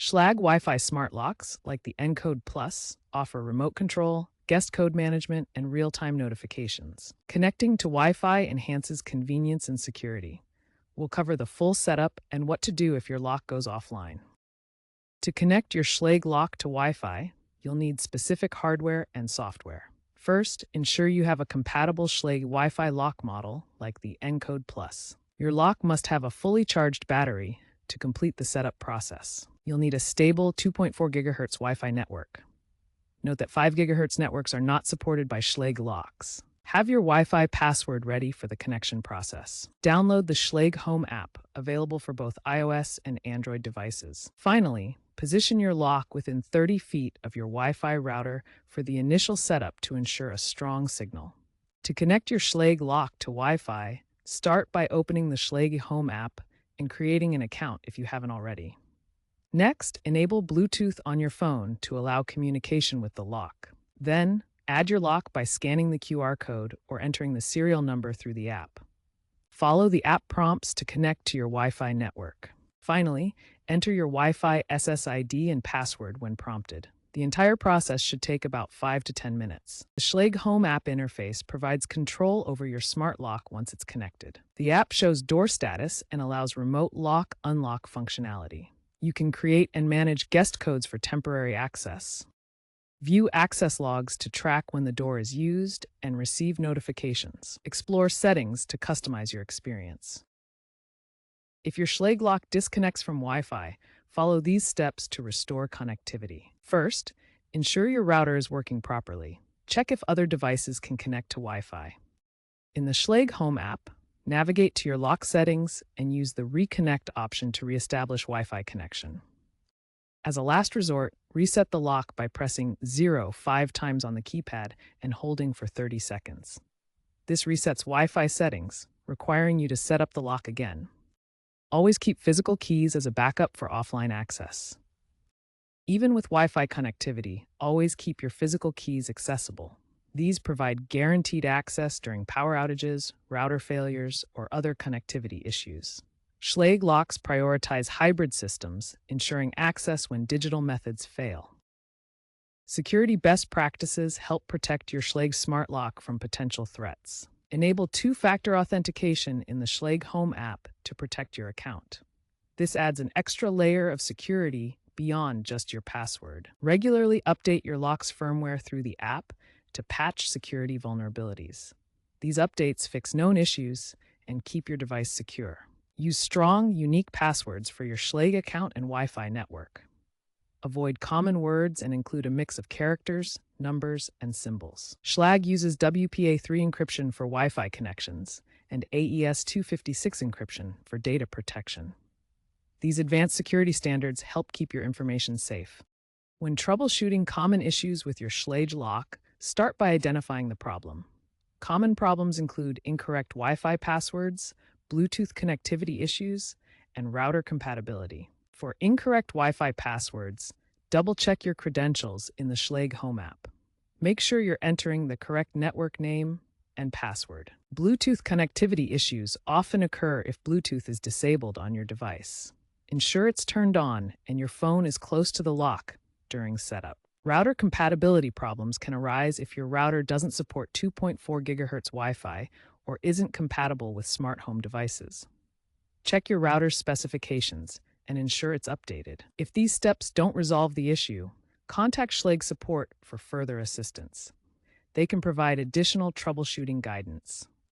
Schlage Wi-Fi smart locks, like the Encode Plus, offer remote control, guest code management, and real-time notifications. Connecting to Wi-Fi enhances convenience and security. We'll cover the full setup and what to do if your lock goes offline. To connect your Schlage lock to Wi-Fi, you'll need specific hardware and software. First, ensure you have a compatible Schlage Wi-Fi lock model like the Encode Plus. Your lock must have a fully charged battery to complete the setup process. You'll need a stable 2.4 GHz Wi-Fi network. Note that 5 GHz networks are not supported by Schlage locks. Have your Wi-Fi password ready for the connection process. Download the Schlage Home app, available for both iOS and Android devices. Finally, position your lock within 30 feet of your Wi-Fi router for the initial setup to ensure a strong signal. To connect your Schlage lock to Wi-Fi, start by opening the Schlage Home app and creating an account if you haven't already. Next, enable Bluetooth on your phone to allow communication with the lock. Then, add your lock by scanning the QR code or entering the serial number through the app. Follow the app prompts to connect to your Wi-Fi network. Finally, enter your Wi-Fi SSID and password when prompted. The entire process should take about 5 to 10 minutes. The Schlage Home app interface provides control over your smart lock once it's connected. The app shows door status and allows remote lock-unlock functionality. You can create and manage guest codes for temporary access. View access logs to track when the door is used and receive notifications. Explore settings to customize your experience. If your Schlage lock disconnects from Wi-Fi, follow these steps to restore connectivity. First, ensure your router is working properly. Check if other devices can connect to Wi-Fi. In the Schlage Home app, navigate to your lock settings and use the Reconnect option to reestablish Wi-Fi connection. As a last resort, reset the lock by pressing 0 5 times on the keypad and holding for 30 seconds. This resets Wi-Fi settings, requiring you to set up the lock again. Always keep physical keys as a backup for offline access. Even with Wi-Fi connectivity, always keep your physical keys accessible. These provide guaranteed access during power outages, router failures, or other connectivity issues. Schlage locks prioritize hybrid systems, ensuring access when digital methods fail. Security best practices help protect your Schlage smart lock from potential threats. Enable two-factor authentication in the Schlage Home app to protect your account. This adds an extra layer of security beyond just your password. Regularly update your lock's firmware through the app to patch security vulnerabilities. These updates fix known issues and keep your device secure. Use strong, unique passwords for your Schlage account and Wi-Fi network. Avoid common words and include a mix of characters, numbers, and symbols. Schlage uses WPA3 encryption for Wi-Fi connections and AES-256 encryption for data protection. These advanced security standards help keep your information safe. When troubleshooting common issues with your Schlage lock, start by identifying the problem. Common problems include incorrect Wi-Fi passwords, Bluetooth connectivity issues, and router compatibility. For incorrect Wi-Fi passwords, double-check your credentials in the Schlage Home app. Make sure you're entering the correct network name and password. Bluetooth connectivity issues often occur if Bluetooth is disabled on your device. Ensure it's turned on and your phone is close to the lock during setup. Router compatibility problems can arise if your router doesn't support 2.4 GHz Wi-Fi or isn't compatible with smart home devices. Check your router's specifications and ensure it's updated. If these steps don't resolve the issue, contact Schlage support for further assistance. They can provide additional troubleshooting guidance.